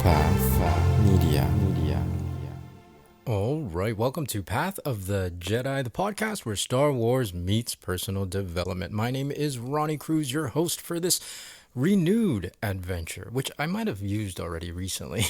Media. All right, welcome to Path of the Jedi, the podcast where Star Wars meets personal development. My name is Ronnie Cruz, your host for this renewed adventure, which I might have used already recently.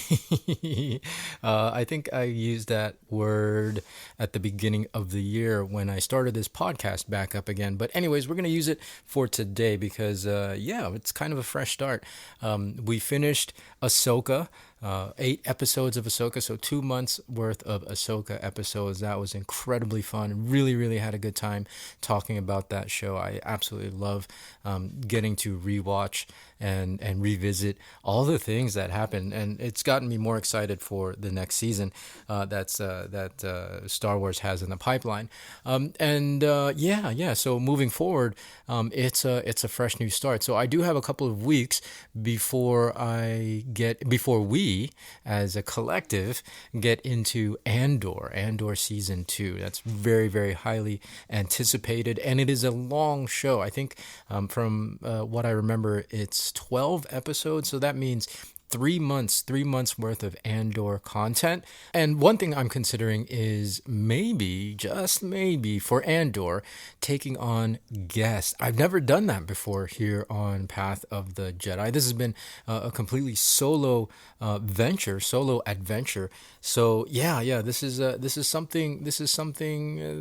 I think I used that word at the beginning of the year when I started this podcast back up again. But anyways, we're going to use it for today because, it's kind of a fresh start. We finished Ahsoka. 8 episodes of Ahsoka, so 2 months worth of Ahsoka episodes. That was incredibly fun. Really had a good time talking about that show. I absolutely love getting to rewatch and revisit all the things that happened, and it's gotten me more excited for the next season that Star Wars has in the pipeline. So moving forward, it's a fresh new start. So I do have a couple of weeks before we as a collective get into Andor season 2. That's very highly anticipated, and it is a long show. I think from what I remember, it's 12 episodes, so that means 3 months worth of Andor content. And one thing I'm considering is maybe, just maybe, for Andor, taking on guests. I've never done that before here on Path of the Jedi. This has been a completely solo solo adventure. So this is something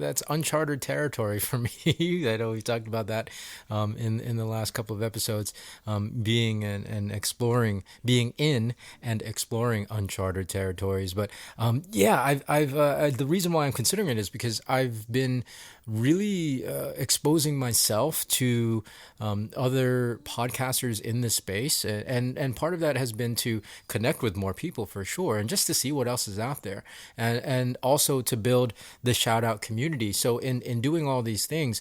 that's uncharted territory for me. I know we talked about that in the last couple of episodes, being and exploring, being in and exploring uncharted territories. But the reason why I'm considering it is because I've been really exposing myself to other podcasters in this space, and part of that has been to connect with more people for sure, and just to see what else is out there, and also to build the shout out community. So in doing all these things,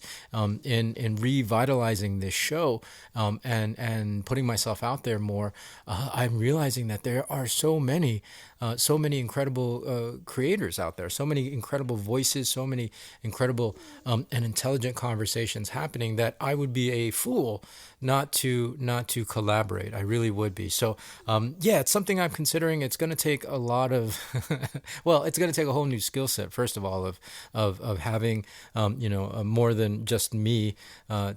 in revitalizing this show, and putting myself out there more, I'm realizing that there are so many incredible creators out there, so many incredible voices, so many incredible and intelligent conversations happening, that I would be a fool not to collaborate. I really would be. So it's something I'm considering. It's going to take a lot of it's going to take a whole new skill set, first of all, of having more than just me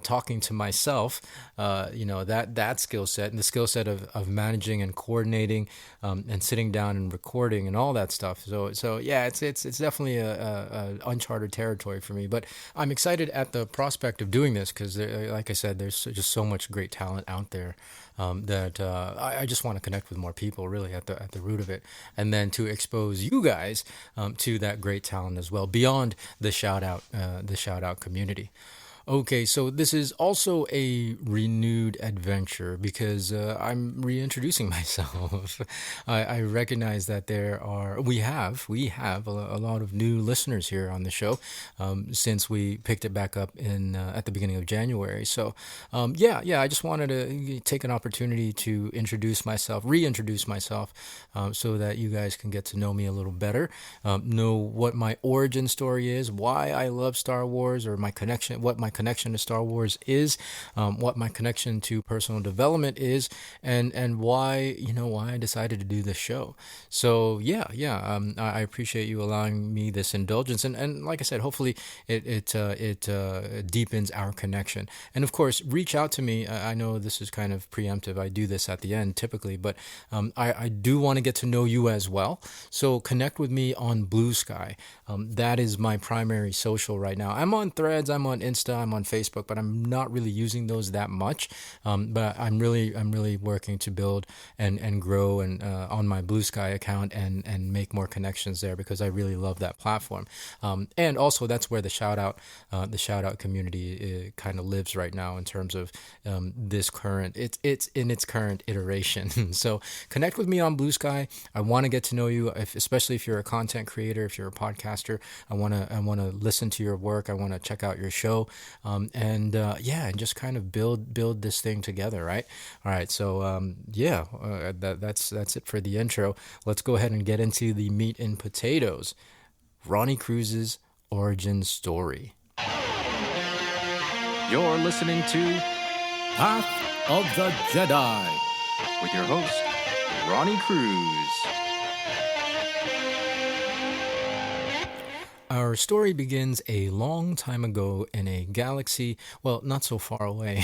talking to myself, that skill set, and the skill set of managing and coordinating, and sitting down and recording and all that stuff. So it's definitely a uncharted territory for me, but I'm excited at the prospect of doing this because, like I said, there's just so much great talent out there that I just want to connect with more people, really, at the root of it, and then to expose you guys to that great talent as well, beyond the shout out community. Okay, so this is also a renewed adventure because I'm reintroducing myself. I recognize that we have a lot of new listeners here on the show since we picked it back up at the beginning of January. So I just wanted to take an opportunity to reintroduce myself, so that you guys can get to know me a little better, know what my origin story is, why I love Star Wars, or what my connection to Star Wars is, what my connection to personal development is, and why I decided to do this show. So I appreciate you allowing me this indulgence, and like I said, hopefully it deepens our connection. And of course, reach out to me. I know this is kind of preemptive. I do this at the end typically, but I do want to get to know you as well. So connect with me on Blue Sky. That is my primary social right now. I'm on Threads, I'm on Insta, I'm on Facebook, but I'm not really using those that much. But I'm really working to build and grow and on my Blue Sky account and make more connections there, because I really love that platform. And also that's where the shout out community kind of lives right now in terms of it's in its current iteration. So connect with me on Blue Sky. I want to get to know you, especially if you're a content creator, if you're a podcaster. I want to listen to your work. I want to check out your show, and just kind of build this thing together, right? All right, so that's it for the intro. Let's go ahead and get into the meat and potatoes. Ronnie Cruz's origin story. You're listening to Path of the Jedi with your host, Ronnie Cruz. Our story begins a long time ago in a galaxy, well, not so far away,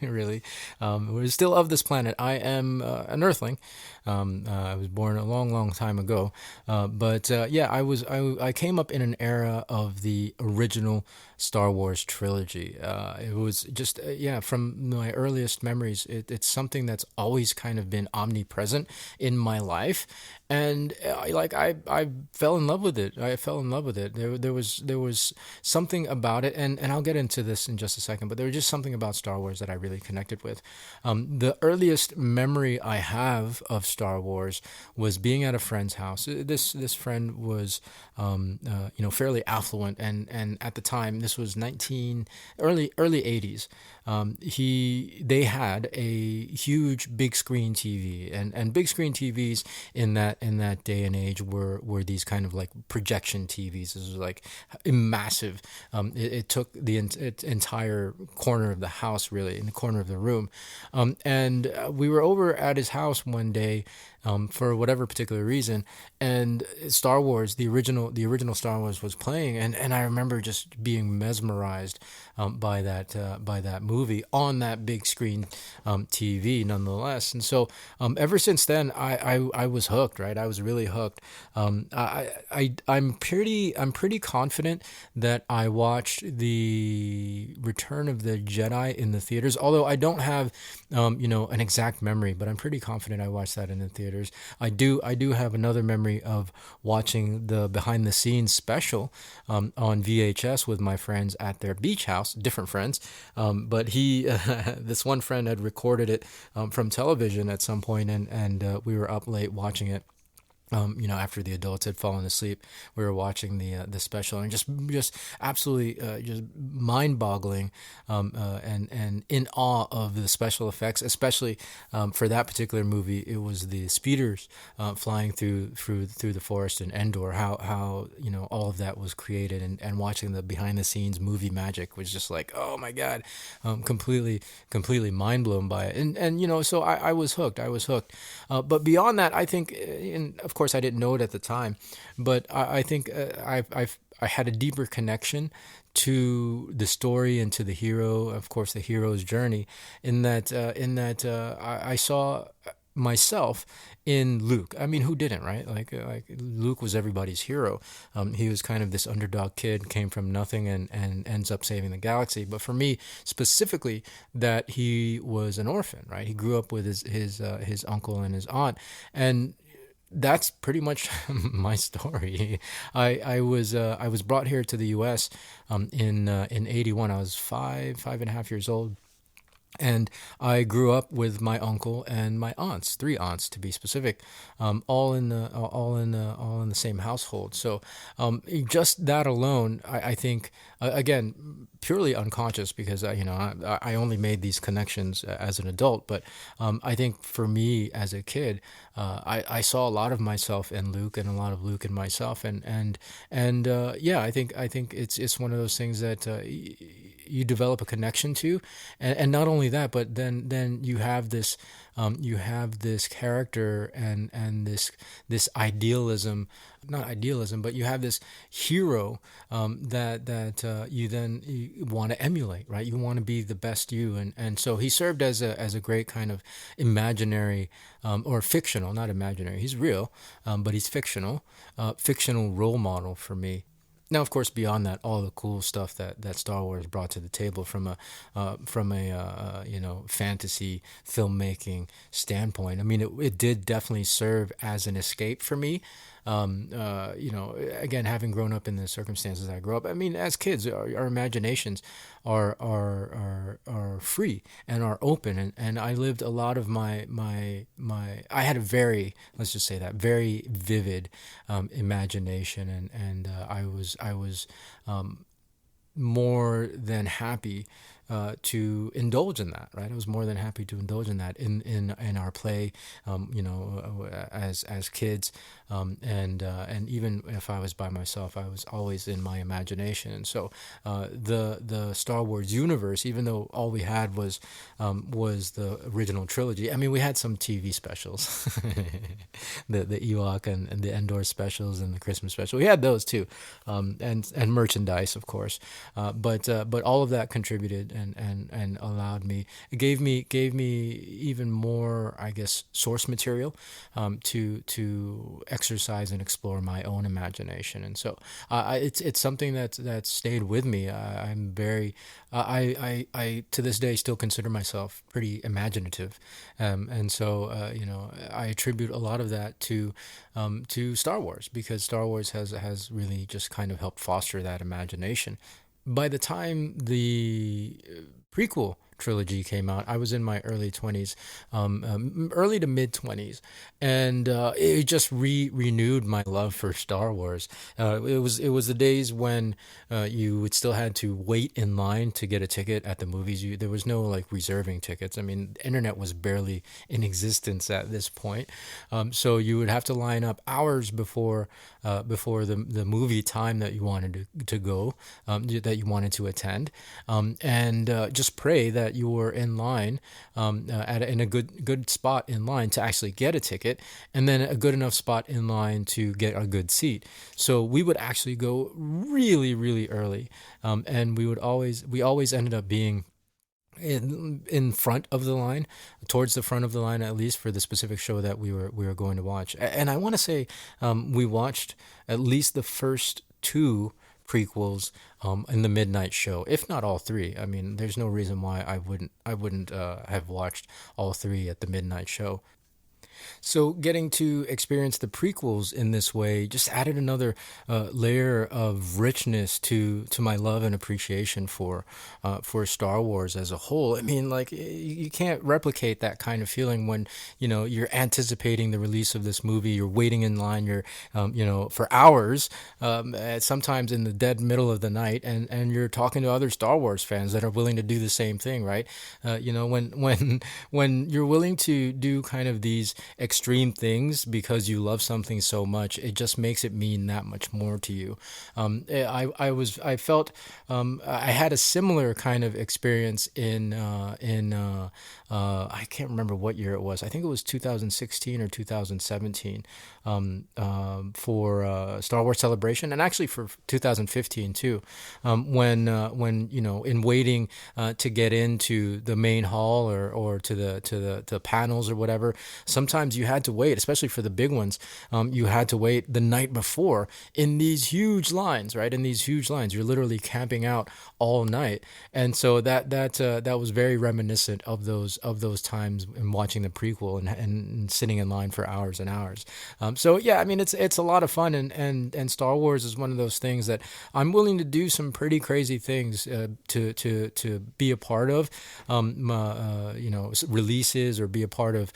really. We're still of this planet. I am an Earthling. I was born a long, long time ago. But yeah, I came up in an era of the original Star Wars trilogy. It was just yeah, from my earliest memories, it's something that's always kind of been omnipresent in my life, and I fell in love with it. I fell in love with it. There was something about it, and I'll get into this in just a second. But there was just something about Star Wars that I really connected with. The earliest memory I have of Star Wars was being at a friend's house. This friend was fairly affluent, and at the time this was 19 early 80s. They had a huge big screen TV, and big screen TVs in that day and age were these kind of like projection TVs. This was like massive. It took the entire corner of the house, really, in the corner of the room. And we were over at his house one day, for whatever particular reason, and Star Wars, the original Star Wars was playing, and I remember just being mesmerized by that movie on that big screen TV, nonetheless. And so ever since then, I was hooked. Right, I was really hooked. I'm pretty confident that I watched the Return of the Jedi in the theaters, although I don't have an exact memory, but I'm pretty confident I watched that in the theaters. I do have another memory of watching the behind the scenes special on VHS with my friends at their beach house, different friends. But this one friend had recorded it from television at some point, and we were up late watching it. After the adults had fallen asleep, we were watching the special, and just absolutely just mind-boggling, and in awe of the special effects, especially for that particular movie. It was the speeders flying through the forest in Endor. How all of that was created, and watching the behind-the-scenes movie magic was just like, oh my god, completely mind blown by it, and so I was hooked. I was hooked. But beyond that, I think, and of course, I didn't know it at the time, but I think I had a deeper connection to the story and to the hero, of course, the hero's journey, in that I saw myself in Luke. I mean, who didn't, right? Like Luke was everybody's hero. He was kind of this underdog kid, came from nothing, and ends up saving the galaxy. But for me specifically, that he was an orphan, right? He grew up with his uncle and his aunt, and that's pretty much my story. I was brought here to the U.S. In '81. I was five and a half years old, and I grew up with my uncle and my aunts, three aunts to be specific, all in the same household. So just that alone, I think, again, purely unconscious, because I only made these connections as an adult. But I think for me as a kid, I saw a lot of myself in Luke, and a lot of Luke in myself, and yeah, I think it's one of those things that you develop a connection to, and not only that, but then you have this character, and this idealism, not idealism, but you have this hero, that you want to emulate, right? You want to be the best you, and so he served as a great kind of imaginary, or fictional, not imaginary. He's real, but he's fictional role model for me. Now, of course, beyond that, all the cool stuff that Star Wars brought to the table from a fantasy filmmaking standpoint. I mean, it did definitely serve as an escape for me. Again, having grown up in the circumstances I grew up, I mean, as kids, our imaginations are free and are open, and I lived a lot of my. I had a very, let's just say that, very vivid imagination, and I was more than happy to indulge in that, right? I was more than happy to indulge in that in our play, as kids, and even if I was by myself, I was always in my imagination. And so the Star Wars universe, even though all we had was the original trilogy. I mean, we had some TV specials, the Ewok and the Endor specials and the Christmas special. We had those too, and merchandise, of course. But all of that contributed and allowed me. It gave me even more, I guess, source material to exercise and explore my own imagination. And so it's something that stayed with me. I'm very I to this day still consider myself pretty imaginative, and so I attribute a lot of that to Star Wars, because Star Wars has really just kind of helped foster that imagination. By the time the prequel trilogy came out, I was in my early 20s, early to mid 20s, and it just renewed my love for Star Wars. It was the days when you would still had to wait in line to get a ticket at the movies. There was no like reserving tickets. I mean, the internet was barely in existence at this point, so you would have to line up hours before the movie time that you wanted to go, that you wanted to attend, and just pray that you were in line, in a good spot in line to actually get a ticket, and then a good enough spot in line to get a good seat. So we would actually go really, really early, and we always ended up being in front of the line, towards the front of the line, at least for the specific show that we were going to watch. And I want to say we watched at least the first two prequels in the midnight show, if not all three. I mean, there's no reason why I wouldn't have watched all three at the midnight show. So getting to experience the prequels in this way just added another layer of richness to my love and appreciation for Star Wars as a whole. I mean, like you can't replicate that kind of feeling when you're anticipating the release of this movie. You're waiting in line. You're for hours, sometimes in the dead middle of the night, and you're talking to other Star Wars fans that are willing to do the same thing, right? When you're willing to do kind of these extreme things because you love something so much, it just makes it mean that much more to you. I felt I had a similar kind of experience in I can't remember what year it was. I think it was 2016 or 2017, for Star Wars Celebration, and actually for 2015 too, when in waiting to get into the main hall or to the panels or whatever. Sometimes you had to wait, especially for the big ones. You had to wait the night before in these huge lines, right? In these huge lines, you're literally camping out all night, and so that was very reminiscent of those times in watching the prequel and sitting in line for hours and hours. So yeah, I mean it's a lot of fun, and Star Wars is one of those things that I'm willing to do some pretty crazy things to be a part of, releases, or be a part of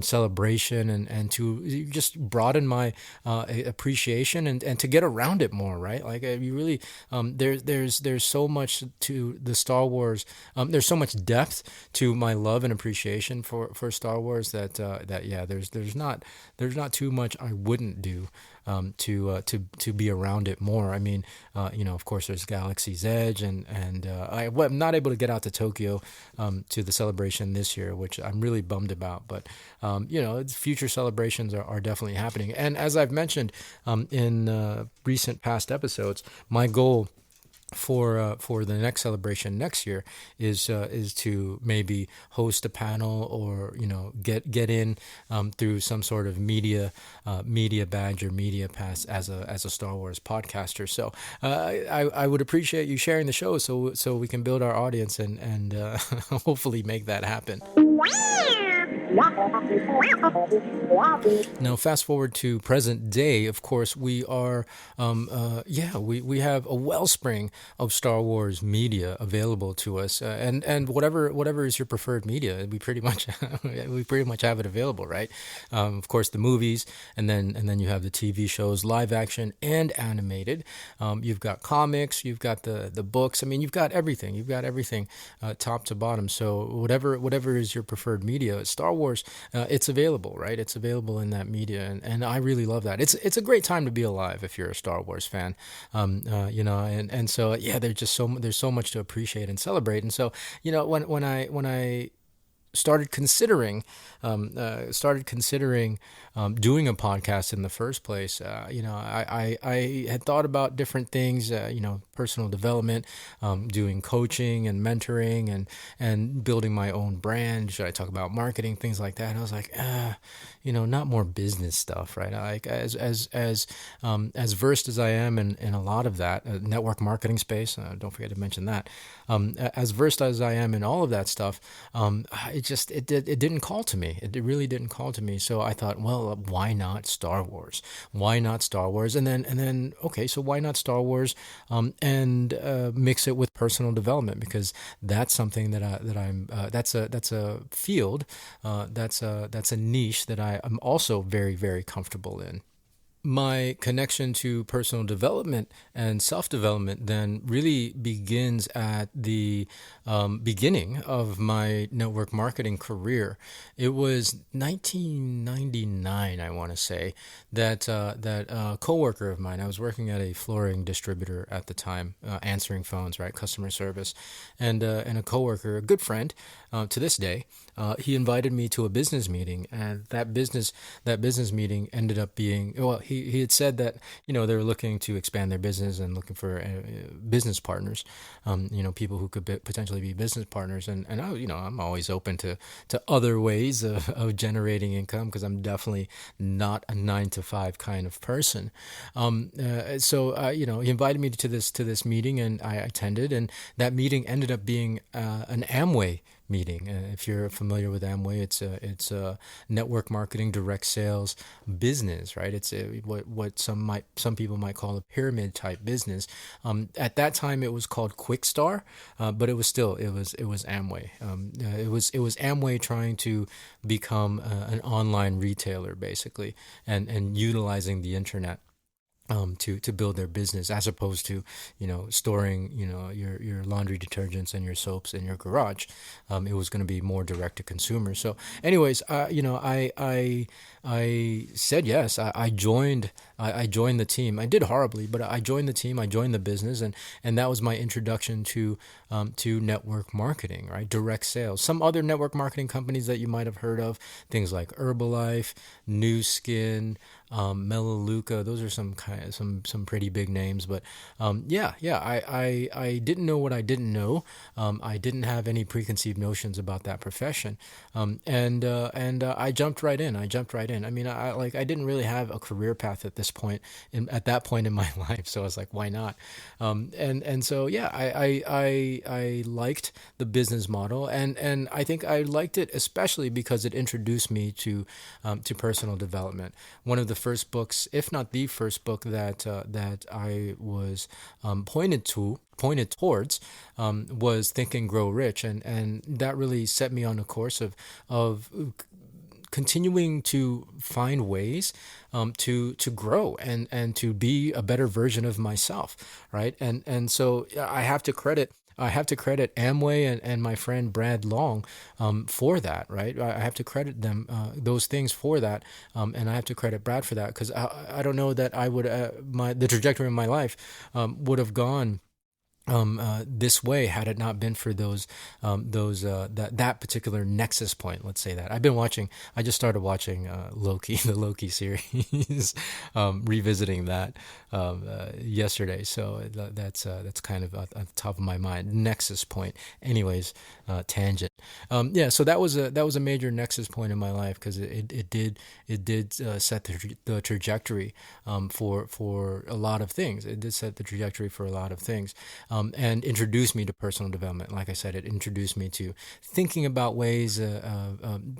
celebration, and to just broaden my appreciation, and to get around it more, right? Like you really there's so much to the Star Wars. There's so much depth to my love and appreciation for Star Wars that yeah, there's not too much I wouldn't do to be around it more. I mean, of course, there's Galaxy's Edge, and I'm not able to get out to Tokyo to the celebration this year, which I'm really bummed about. But future celebrations are definitely happening. And as I've mentioned in recent past episodes, my goal for the next celebration next year is to maybe host a panel, or get in through some sort of media badge or media pass as a Star Wars podcaster. So I would appreciate you sharing the show so we can build our audience and hopefully make that happen. Now, fast forward to present day. Of course, we are, we have a wellspring of Star Wars media available to us, and whatever is your preferred media, we pretty much we pretty much have it available, right? Of course, the movies, and then you have the TV shows, live action and animated. You've got comics, you've got the books. I mean, you've got everything. You've got everything, top to bottom. So whatever is your preferred media, Star Wars, it's available, right? It's available in that media, and I really love that. It's a great time to be alive if you're a Star Wars fan, and so yeah, there's so much to appreciate and celebrate, and so when I started considering doing a podcast in the first place. I had thought about different things, personal development, doing coaching and mentoring, and building my own brand. Should I talk about marketing, things like that? And I was like, not more business stuff, right? Like as versed as I am in a lot of that network marketing space. Don't forget to mention that. As versed as I am in all of that stuff, it didn't call to me. It really didn't call to me. So I thought, well, why not Star Wars? Why not Star Wars? And then okay, so why not Star Wars? And mix it with personal development, because that's something that's a field, that's a niche that I am also very, very comfortable in. My connection to personal development and self development then really begins at the beginning of my network marketing career. It was 1999, I want to say, that a coworker of mine. I was working at a flooring distributor at the time, answering phones, right, customer service, and a coworker, a good friend, to this day. He invited me to a business meeting, and that business meeting ended up being, well, he had said that they were looking to expand their business and looking for business partners, people who could potentially be business partners, and I'm always open to other ways of generating income, because I'm definitely not a 9 to 5 kind of person. He invited me to this meeting, and I attended, and that meeting ended up being an Amway meeting. If you're familiar with Amway, it's a network marketing, direct sales business, right? It's what some people might call a pyramid type business. At that time, it was called Quickstar, but it was Amway. It was Amway trying to become an online retailer, basically, and utilizing the internet to build their business, as opposed to storing your laundry detergents and your soaps in your garage. It was going to be more direct to consumer. So anyways, I said yes. I joined. I joined the team. I did horribly, but I joined the team. I joined the business, and that was my introduction to network marketing, right? Direct sales. Some other network marketing companies that you might have heard of, things like Herbalife, New Skin, Melaleuca. Those are some pretty big names. But I didn't know what I didn't know. I didn't have any preconceived notions about that profession, and I jumped right in. I mean, I didn't really have a career path at this point, at that point in my life. So I was like, why not? So yeah, I liked the business model, and I think I liked it especially because it introduced me to personal development. One of the first books, if not the first book that I was pointed towards, was Think and Grow Rich, and that really set me on a course of continuing to find ways to grow and to be a better version of myself, right? And so I have to credit Amway and my friend Brad Long for that, right? I have to credit them, those things, for that, and I have to credit Brad for that, because I don't know that I would the trajectory of my life would have gone this way had it not been for that particular nexus point. Let's say that I just started watching Loki, the Loki series, revisiting that yesterday. So that's kind of at the top of my mind. Nexus point. Anyways, tangent. So that was a major nexus point in my life, because it did set the trajectory for a lot of things. It did set the trajectory for a lot of things. and introduced me to personal development. Like I said, it introduced me to thinking about ways,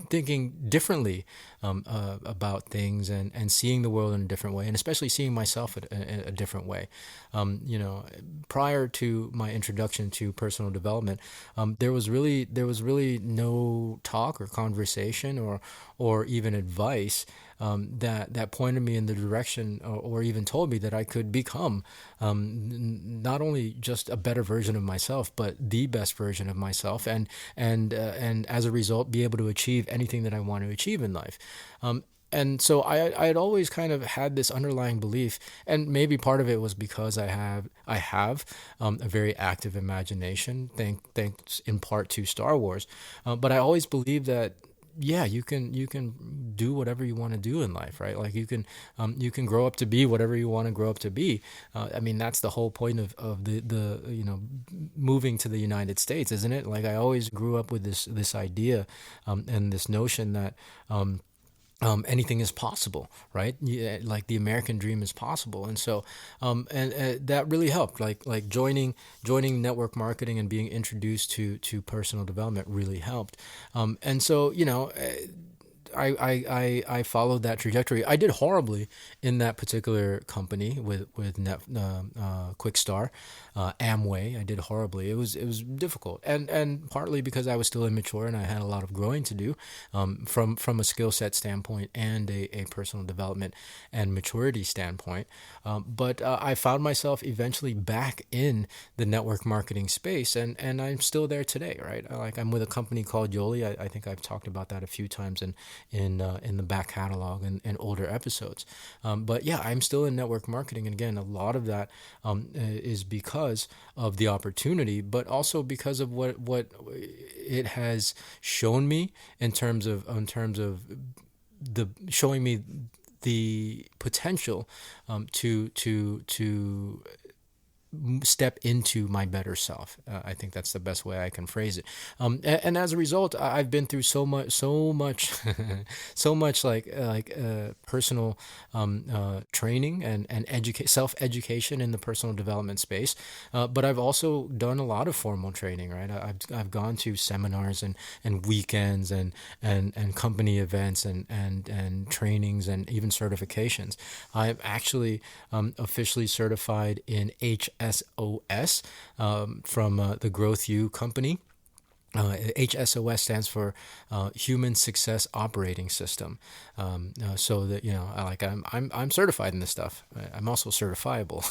thinking differently about things, and seeing the world in a different way, and especially seeing myself a different way. You know, prior to my introduction to personal development, there was really no talk or conversation or even advice that pointed me in the direction, or even told me that I could become not only just a better version of myself, but the best version of myself, and as a result, be able to achieve anything that I want to achieve in life. And so I had always kind of had this underlying belief, and maybe part of it was because I have a very active imagination, thanks in part to Star Wars. But I always believed that, yeah, you can do whatever you want to do in life, right? Like you can grow up to be whatever you want to grow up to be. I mean, that's the whole point of the moving to the United States, isn't it? Like, I always grew up with this idea, and this notion that anything is possible, right? Yeah, like the American dream is possible, and so and that really helped. Like joining network marketing and being introduced to personal development really helped. And so I followed that trajectory. I did horribly in that particular company with Quickstar, Amway. I did horribly. It was difficult, and partly because I was still immature and I had a lot of growing to do, from a skill set standpoint and a personal development and maturity standpoint. But I found myself eventually back in the network marketing space, and I'm still there today, right? Like, I'm with a company called Yoli. I think I've talked about that a few times in the back catalog and older episodes. But yeah, I'm still in network marketing, and again, a lot of that is because of the opportunity, but also because of what it has shown me in terms of the showing me the potential to step into my better self. I think that's the best way I can phrase it. And as a result, I've been through so much, so much personal training and self education in the personal development space. But I've also done a lot of formal training. Right, I've gone to seminars and weekends and company events and trainings and even certifications. I'm actually officially certified in HSOS, from the Growth U company. HSOS stands for Human Success Operating System. So that, I'm certified in this stuff. I'm also certifiable,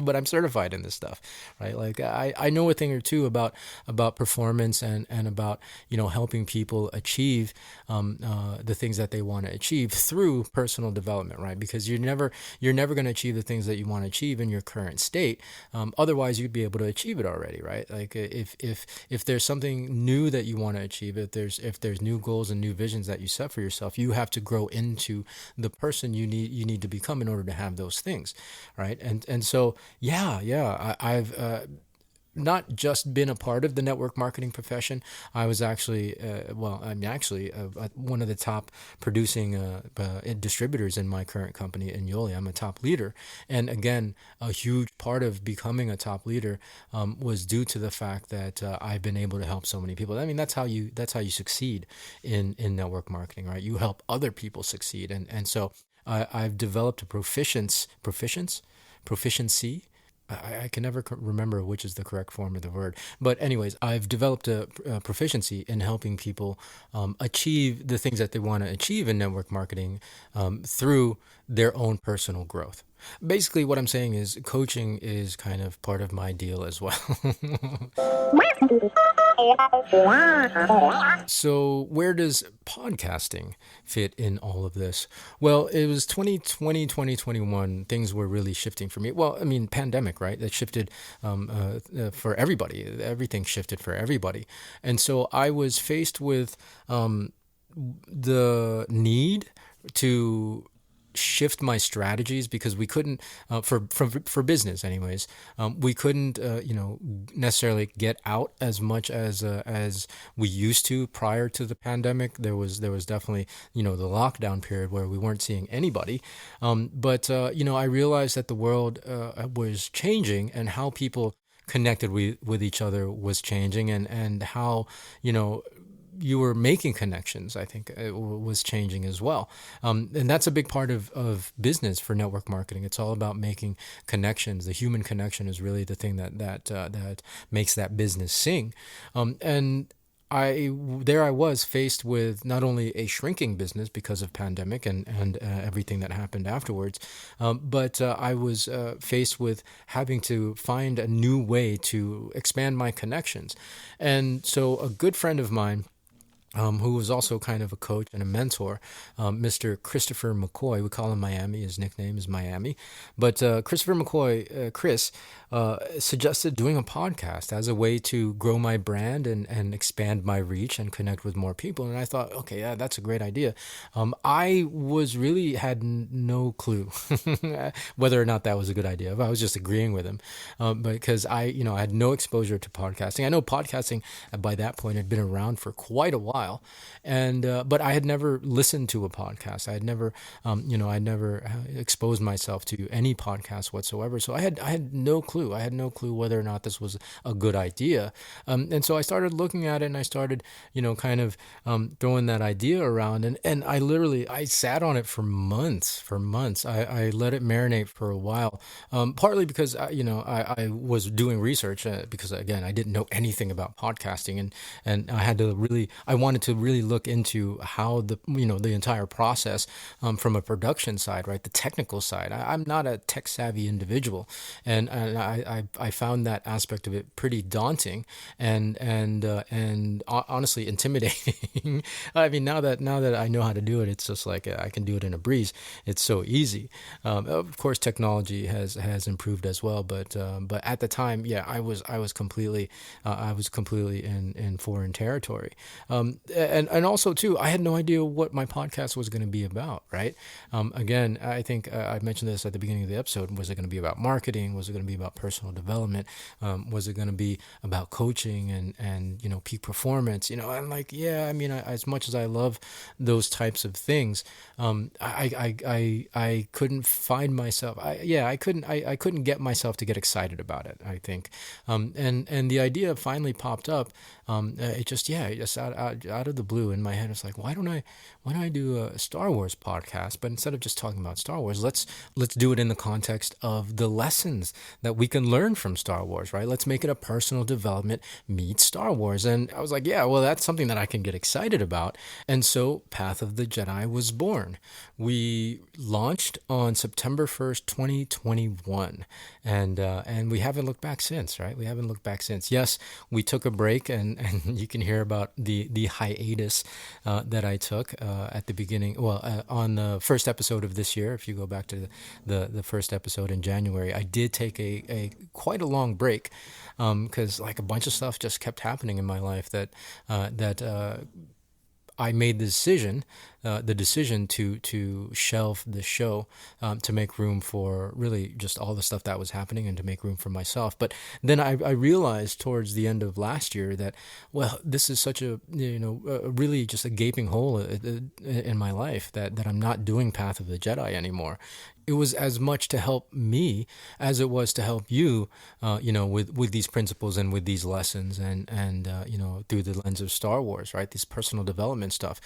but I'm certified in this stuff, right? Like, I know a thing or two about performance and about helping people achieve the things that they want to achieve through personal development, right? Because you're never going to achieve the things that you want to achieve in your current state. Otherwise, you'd be able to achieve it already, right? Like, if there's something new that you want to achieve, if there's new goals and new visions that you set for yourself, you have to grow into the person you need to become in order to have those things, right? And so I've not just been a part of the network marketing profession. I was actually, I'm actually one of the top producing distributors in my current company in Yoli. I'm a top leader. And again, a huge part of becoming a top leader was due to the fact that I've been able to help so many people. I mean, that's how you succeed in network marketing, right? You help other people succeed. And so I've developed a proficiency. I can never remember which is the correct form of the word. But anyways, I've developed a proficiency in helping people achieve the things that they want to achieve in network marketing through their own personal growth. Basically, what I'm saying is coaching is kind of part of my deal as well. So, where does podcasting fit in all of this? Well, it was 2020, 2021. Things were really shifting for me. Well, I mean, pandemic, right? That shifted for everybody. Everything shifted for everybody. And so I was faced with the need to shift my strategies because we couldn't for business anyways, we couldn't necessarily get out as much as we used to prior to the pandemic. There was definitely the lockdown period where we weren't seeing anybody, but I realized that the world was changing and how people connected with each other was changing, and how, you know, you were making connections, I think was changing as well. And that's a big part of business for network marketing. It's all about making connections. The human connection is really the thing that makes that business sing. And there I was faced with not only a shrinking business because of pandemic and everything that happened afterwards, but I was faced with having to find a new way to expand my connections. And so a good friend of mine, who was also kind of a coach and a mentor, Mr. Christopher McCoy. We call him Miami. His nickname is Miami. But Christopher McCoy, Chris, suggested doing a podcast as a way to grow my brand and expand my reach and connect with more people. And I thought, okay, yeah, that's a great idea. I was really had no clue whether or not that was a good idea. I was just agreeing with him, because I had no exposure to podcasting. I know podcasting by that point had been around for quite a while, and but I had never listened to a podcast. I had never, I never exposed myself to any podcast whatsoever. So I had no clue. I had no clue whether or not this was a good idea. And so I started looking at it, and I started, kind of throwing that idea around. And I sat on it for months, I let it marinate for a while, partly because, I was doing research, because, again, I didn't know anything about podcasting. And I wanted to really look into how the entire process, from a production side, right? The technical side. I'm not a tech savvy individual. And I found that aspect of it pretty daunting and honestly intimidating. I mean, now that I know how to do it, it's just like I can do it in a breeze. It's so easy. Of course, technology has improved as well, but at the time, yeah, I was completely in foreign territory. And also too, I had no idea what my podcast was going to be about. Right. Again, I think I mentioned this at the beginning of the episode. Was it going to be about marketing? Was it going to be about personal development? Was it going to be about coaching and peak performance? I'm like, yeah. I mean, as much as I love those types of things, I couldn't find myself. I couldn't get myself to get excited about it. I think, and the idea finally popped up. It just out of the blue in my head. It's like, why don't I do a Star Wars podcast? But instead of just talking about Star Wars, let's do it in the context of the lessons that we can learn from Star Wars, right? Let's make it a personal development meets Star Wars. And I was like, yeah, well, that's something that I can get excited about. And so Path of the Jedi was born. We launched on September 1st, 2021. And we haven't looked back since, right? We haven't looked back since. Yes, we took a break, and you can hear about the hiatus that I took at the beginning. Well, on the first episode of this year, if you go back to the first episode in January, I did take a quite a long break, because like a bunch of stuff just kept happening in my life that I made the decision to shelve the show, to make room for really just all the stuff that was happening and to make room for myself. But then I realized towards the end of last year that, well, this is such really just a gaping hole in my life that I'm not doing Path of the Jedi anymore. It was as much to help me as it was to help you, with these principles and with these lessons and through the lens of Star Wars, right? This personal development stuff,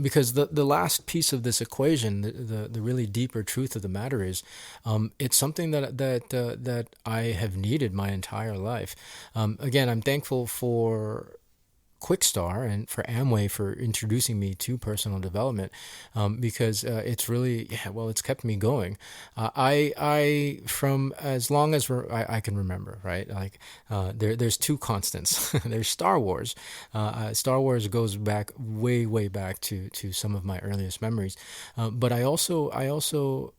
because the last piece of this equation, the really deeper truth of the matter is, it's something that I have needed my entire life. Again, I'm thankful for Quickstar and for Amway for introducing me to personal development, because it's really, it's kept me going. I from as long as I can remember, right? Like there's two constants. There's Star Wars. Star Wars goes back way back to some of my earliest memories, but I also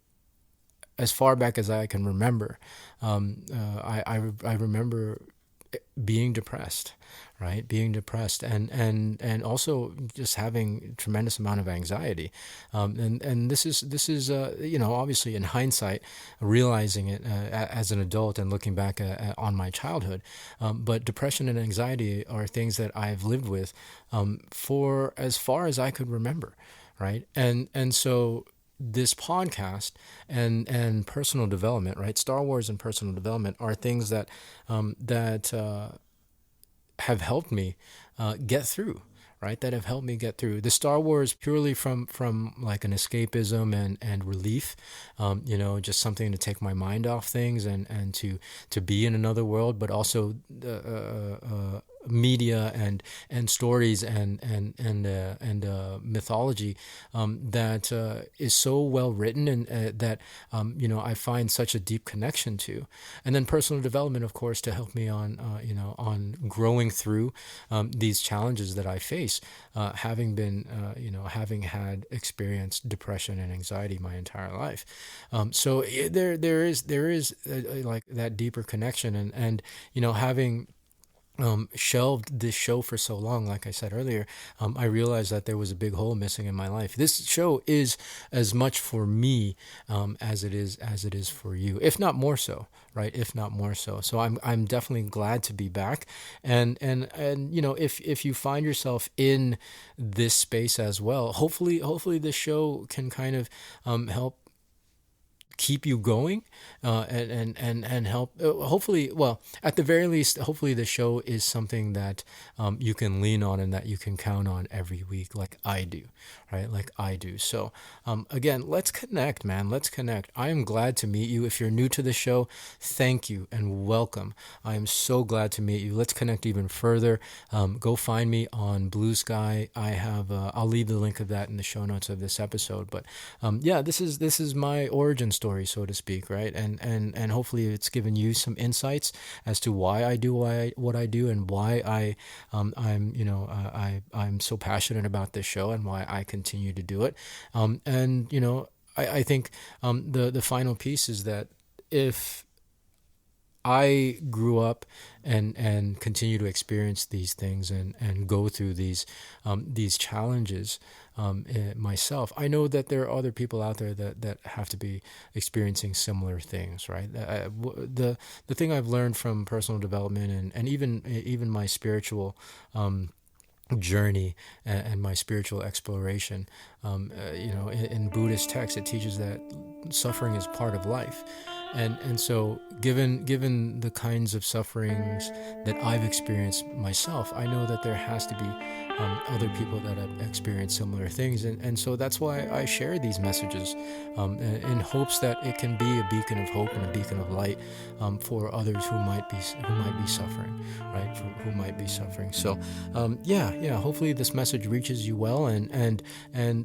as far back as I can remember, I remember being depressed, right? Being depressed and also just having tremendous amount of anxiety. And this is obviously in hindsight, realizing it as an adult and looking back on my childhood. But depression and anxiety are things that I've lived with for as far as I could remember, right? And so this podcast and personal development, right? Star Wars and personal development are things that have helped me get through, right? That have helped me get through the Star Wars purely from like an escapism and relief, just something to take my mind off things and to be in another world, but also media and stories and mythology that is so well written and that I find such a deep connection to, and then personal development, of course, to help me on growing through these challenges that I face, having been having had experienced depression and anxiety my entire life. So there is like that deeper connection and having shelved this show for so long, like I said earlier, I realized that there was a big hole missing in my life. This show is as much for me as it is for you, if not more so, right? If not more so. So I'm definitely glad to be back, and if you find yourself in this space as well, hopefully this show can kind of help keep you going and help hopefully, well, at the very least, hopefully the show is something that you can lean on and that you can count on every week, like I do, right? Like I do. So again, let's connect, man. Let's connect. I am glad to meet you. If you're new to the show, thank you and welcome. I am so glad to meet you. Let's connect even further. Go find me on Blue Sky. I'll leave the link of that in the show notes of this episode, but this is my origin story, so to speak, right? And hopefully it's given you some insights as to why I do what I do and why I'm so passionate about this show and why I continue to do it. I think the final piece is that if I grew up and continue to experience these things and go through these challenges myself, I know that there are other people out there that have to be experiencing similar things, right? The thing I've learned from personal development and even my spiritual journey and my spiritual exploration, in Buddhist texts, it teaches that suffering is part of life. And so given the kinds of sufferings that I've experienced myself, I know that there has to be other people that have experienced similar things. And so that's why I share these messages in hopes that it can be a beacon of hope and a beacon of light for others who might be suffering, right? Who might be suffering. So hopefully this message reaches you well. And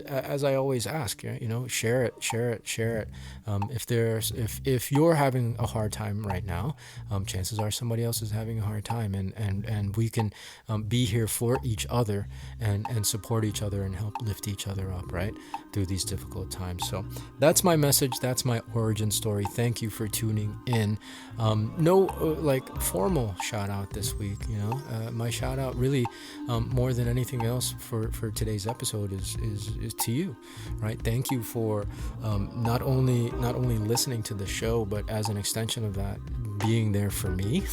as I always ask, share it. If you're having a hard time right now, chances are somebody else is having a hard time, and we can be here for each other and support each other and help lift each other up, right, through these difficult times. So that's my message. That's my origin story. Thank you for tuning in. No formal shout out this week. My shout out really more than anything else for today's episode is to you, right? Thank you for not only listening to the show, but as an extension of that, being there for me.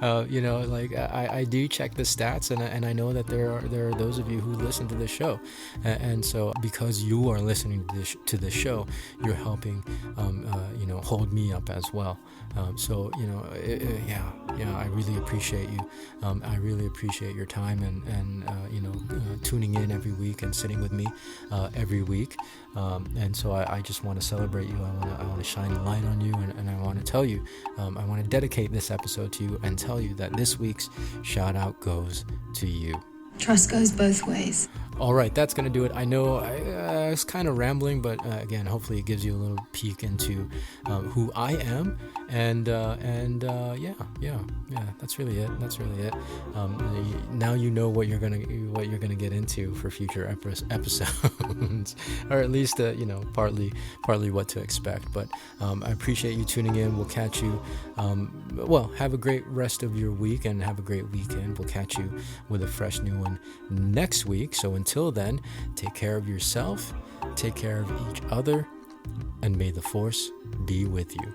I do check the stats, and I know that there are those of you who listen to the show, and so because you are listening to the show, you're helping hold me up as well. I really appreciate you. I really appreciate your time and tuning in every week and sitting with me every week. And so I just want to celebrate you. I want to shine a light on you, and I want to tell you, I want to dedicate this episode to you and tell you that this week's shout out goes to you. Trust goes both ways. All right, that's going to do it. I know I was kind of rambling, but again, hopefully it gives you a little peek into who I am, and that's really it. Now you know what you're gonna get into for future episodes, or at least partly what to expect. But I appreciate you tuning in. We'll catch you. Have a great rest of your week and have a great weekend. We'll catch you with a fresh new one next week. So until then, take care of yourself, take care of each other, and may the force be with you.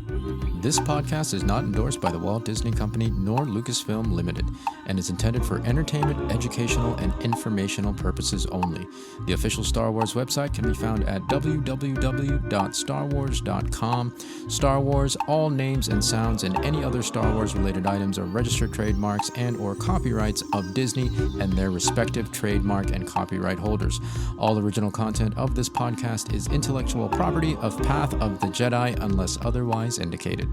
This podcast is not endorsed by the Walt Disney Company nor Lucasfilm Limited and is intended for entertainment, educational, and informational purposes only. The official Star Wars website can be found at www.starwars.com. Star Wars, all names and sounds and any other Star Wars related items are registered trademarks and or copyrights of Disney and their respective trademark and copyright holders. All original content of this podcast is intellectual property of Path of the Jedi unless otherwise indicated.